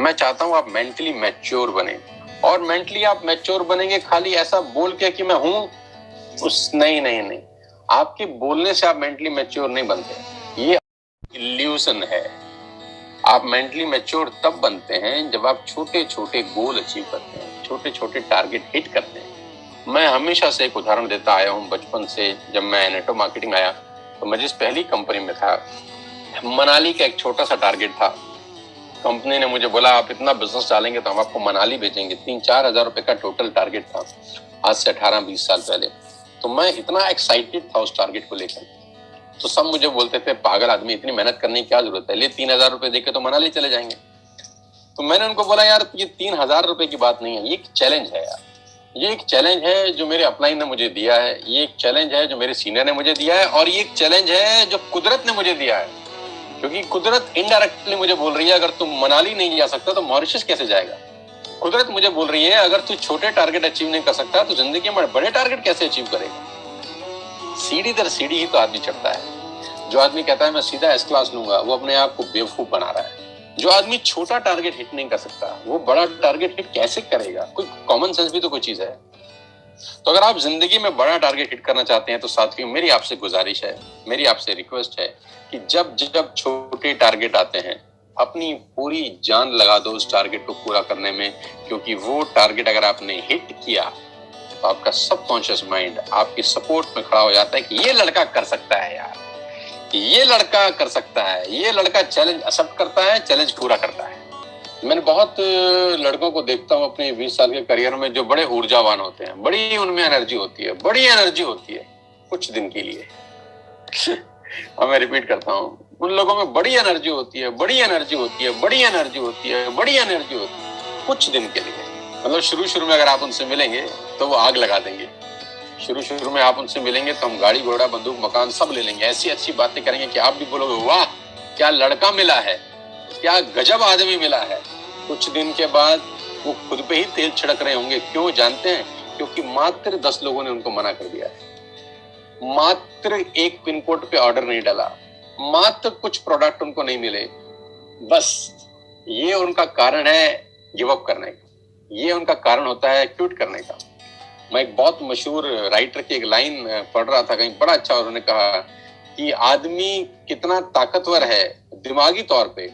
मैं चाहता हूं आप मेंटली मैच्योर बने। और मेंटली आप मैच्योर बनेंगे खाली ऐसा बोल के कि मैं हूं उस, नहीं नहीं नहीं, आपके बोलने से आप मेंटली मैच्योर नहीं बनते, ये इल्यूजन है। आप मेंटली मैच्योर तब बनते हैं जब आप छोटे छोटे गोल अचीव करते हैं, छोटे छोटे टारगेट हिट करते हैं। मैं हमेशा से एक उदाहरण देता आया हूं बचपन से। जब मैं नेटवर्क मार्केटिंग आया तो मैं जिस पहली कंपनी में था, मनाली का एक छोटा सा टारगेट था। कंपनी ने मुझे बोला आप इतना बिजनेस डालेंगे तो हम आपको मनाली भेजेंगे। 3-4 हजार रुपए का टोटल टारगेट था, आज से 18-20 साल पहले। तो मैं इतना एक्साइटेड था उस टारगेट को लेकर। तो सब मुझे बोलते थे पागल आदमी, इतनी मेहनत करने की क्या जरूरत है, ले 3,000 रुपए देके तो मनाली चले जाएंगे। तो मैंने उनको बोला यार ये 3,000 रुपए की बात नहीं है, ये एक चैलेंज है यार। ये एक चैलेंज है जो मेरे अपलाइन ने मुझे दिया है, ये एक चैलेंज है जो मेरे सीनियर ने मुझे दिया है, और ये एक चैलेंज है जो कुदरत ने मुझे दिया है। क्योंकि कुदरत इनडायरेक्टली मुझे बोल रही है अगर तुम मनाली नहीं जा सकता तो मॉरिशस कैसे जाएगा। कुदरत मुझे बोल रही है अगर तू छोटे टारगेट अचीव नहीं कर सकता तो जिंदगी में बड़े टारगेट कैसे अचीव करेगा। सीढ़ी दर सीढ़ी ही तो आदमी चढ़ता है। जो आदमी कहता है मैं सीधा एस क्लास लूंगा, वो अपने आप को बेवकूफ बना रहा है। जो आदमी छोटा टारगेट हिट नहीं कर सकता वो बड़ा टारगेट हिट कैसे करेगा। कोई कॉमन सेंस भी तो कोई चीज है। तो अगर आप जिंदगी में बड़ा टारगेट हिट करना चाहते हैं तो साथियों मेरी आपसे गुजारिश है, मेरी आपसे रिक्वेस्ट है कि जब जब छोटे टारगेट आते हैं अपनी पूरी जान लगा दो उस टारगेट को पूरा करने में। क्योंकि वो टारगेट अगर आपने हिट किया तो आपका सबकॉन्शियस माइंड आपकी सपोर्ट में खड़ा हो जाता है कि ये लड़का कर सकता है यार, ये लड़का कर सकता है, ये लड़का चैलेंज एक्सेप्ट करता है, चैलेंज पूरा करता है। मैंने बहुत लड़कों को देखता हूँ अपने 20 साल के करियर में जो बड़े ऊर्जावान होते हैं, बड़ी उनमें एनर्जी होती है, बड़ी एनर्जी होती है कुछ दिन के लिए। और मैं रिपीट करता हूँ, उन लोगों में बड़ी एनर्जी होती है, बड़ी एनर्जी होती है, बड़ी एनर्जी होती है, बड़ी एनर्जी होती है कुछ दिन के लिए। मतलब शुरू में अगर आप उनसे मिलेंगे तो वो आग लगा देंगे। शुरू में आप उनसे मिलेंगे तो हम गाड़ी घोड़ा बंदूक मकान सब ले लेंगे, ऐसी अच्छी बातें करेंगे कि आप भी बोलोगे वाह क्या लड़का मिला है, क्या गजब आदमी मिला है। कुछ दिन के बाद वो खुद पे ही तेल छिड़क रहे होंगे। क्यों जानते हैं? क्योंकि मात्र 10 लोगों ने उनको मना कर दिया है, मात्र एक पिन कोड पे ऑर्डर नहीं डाला, मात्र कुछ प्रोडक्ट उनको नहीं मिले। बस ये उनका कारण है गिव अप करने का, ये उनका कारण होता है क्विट करने का। मैं एक बहुत मशहूर राइटर की एक लाइन पढ़ रहा था कहीं, बड़ा अच्छा उन्होंने कहा कि आदमी कितना ताकतवर है दिमागी तौर पे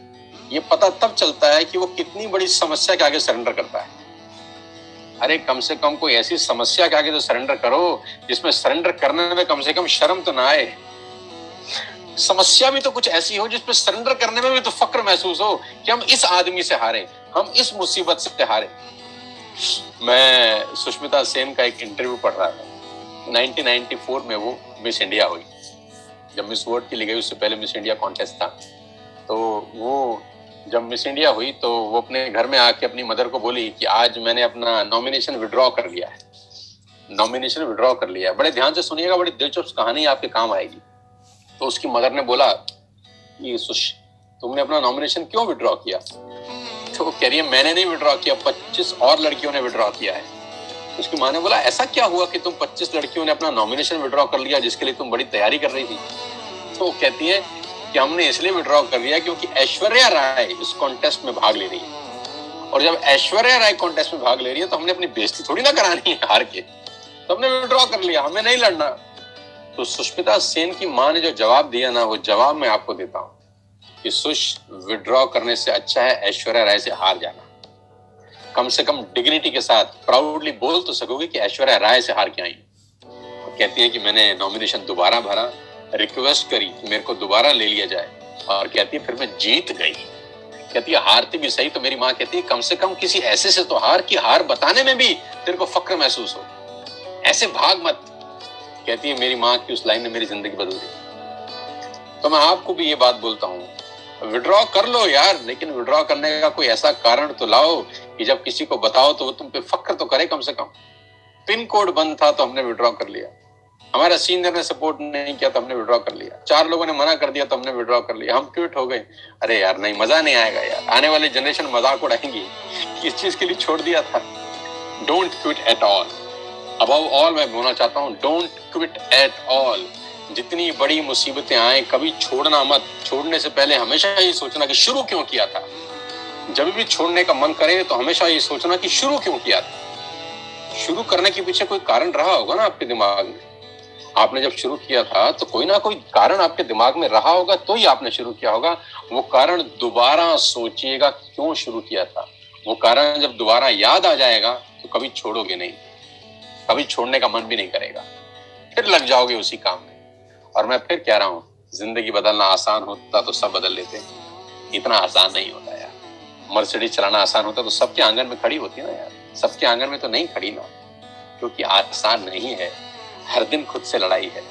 ये पता तब चलता है कि वो कितनी बड़ी समस्या के आगे सरेंडर करता है। अरे कम से कम कोई ऐसी समस्या के आगे तो सरेंडर करो जिसमें सरेंडर करने में कम से कम शर्म तो ना आए। समस्या भी तो कुछ ऐसी हो जिसमें सरेंडर करने में भी तो फक्र महसूस हो कि हम इस आदमी से हारे, हम इस मुसीबत से हारे। मैं सुष्मिता सेन का एक इंटरव्यू पढ़ रहा था। 1994 में वो मिस इंडिया हुई। जब मिस वर्ल्ड के लिए गई उससे पहले मिस इंडिया कॉन्टेस्ट था। तो वो जब मिस इंडिया हुई तो वो अपने घर में आके अपनी मदर को बोली कि आज मैंने अपना नॉमिनेशन विड्रॉ कर लिया है, नॉमिनेशन विड्रॉ कर लिया है। बड़े ध्यान से सुनिएगा, बड़ी दिलचस्प कहानी आपके काम आएगी। तो उसकी मदर ने बोला कि तुमने अपना नॉमिनेशन क्यों विड्रॉ किया? तो वो कह रही है मैंने नहीं विड्रॉ किया, 25 और लड़कियों ने विड्रॉ किया है। उसकी माँ ने बोला ऐसा क्या हुआ कि तुम 25 लड़कियों ने अपना नॉमिनेशन विड्रॉ कर लिया जिसके लिए तुम बड़ी तैयारी कर रही थी? तो वो कहती है कि हमने इसलिए विड्रॉ कर लिया क्योंकि ऐश्वर्या राय इस कॉन्टेस्ट में भाग ले रही है, और जब ऐश्वर्या राय कॉन्टेस्ट में भाग ले रही है तो हमने अपनी बेइज्जती थोड़ी ना करानी है हार के, तो हमने विड्रॉ कर लिया, हमें नहीं लड़ना। तो सुष्मिता सेन की माँ ने जो जवाब दिया ना, वो जवाब मैं आपको देता हूँ कि विड्रॉ करने से अच्छा है ऐश्वर्या राय से हार जाना। कम से कम डिग्निटी के साथ प्राउडली बोल तो सकोगे कि ऐश्वर्या राय से हार के आई। कहती है कि मैंने नॉमिनेशन दोबारा भरा, रिक्वेस्ट करी कि मेरे को दोबारा ले लिया जाए, और कहती है फिर मैं जीत गई। कहती है हारती भी सही तो मेरी माँ कहती है कम से कम किसी ऐसे से तो हार कि हार बताने में भी तेरे को फक्र महसूस हो, ऐसे भाग मत। कहती है मेरी माँ की उस लाइन ने मेरी जिंदगी बदल दी। तो मैं आपको भी ये बात बोलता हूँ, विड्रॉ कर लो यार, लेकिन विड्रॉ करने का कोई ऐसा कारण तो लाओ कि जब किसी को बताओ तो वो तुम पे फक्र तो करे। कम से कम पिन कोड बंद था तो हमने विड्रॉ कर लिया, हमारा सीनियर ने सपोर्ट नहीं किया तो हमने विड्रॉ कर लिया, 4 लोगों ने मना कर दिया तो हमने विड्रॉ कर लिया, हम क्विट हो गए। अरे यार नहीं, मजा नहीं आएगा यार, आने वाली जनरेशन मजाक उड़ाएंगी किस चीज के लिए छोड़ दिया था। Don't quit at all. Above all मैं बोलना चाहता हूँ डोंट क्विट एट ऑल। जितनी बड़ी मुसीबतें आए कभी छोड़ना मत। छोड़ने से पहले हमेशा ये सोचना कि शुरू क्यों किया था, जब भी छोड़ने का मन करे तो हमेशा ये सोचना कि शुरू क्यों किया था। शुरू करने के पीछे कोई कारण रहा होगा ना आपके दिमाग में। आपने जब शुरू किया था तो कोई ना कोई कारण आपके दिमाग में रहा होगा, तो ही आपने शुरू किया होगा। वो कारण दोबारा सोचिएगा क्यों शुरू किया था। वो कारण जब दोबारा याद आ जाएगा तो कभी छोड़ोगे नहीं, कभी छोड़ने का मन भी नहीं करेगा, फिर लग जाओगे उसी काम में। और मैं फिर कह रहा हूं, जिंदगी बदलना आसान होता तो सब बदल लेते, इतना आसान नहीं होता यार। मर्सिडीज चलाना आसान होता तो सबके आंगन में खड़ी होती ना यार, सबके आंगन में तो नहीं खड़ी ना, क्योंकि आसान नहीं है, हर दिन खुद से लड़ाई है।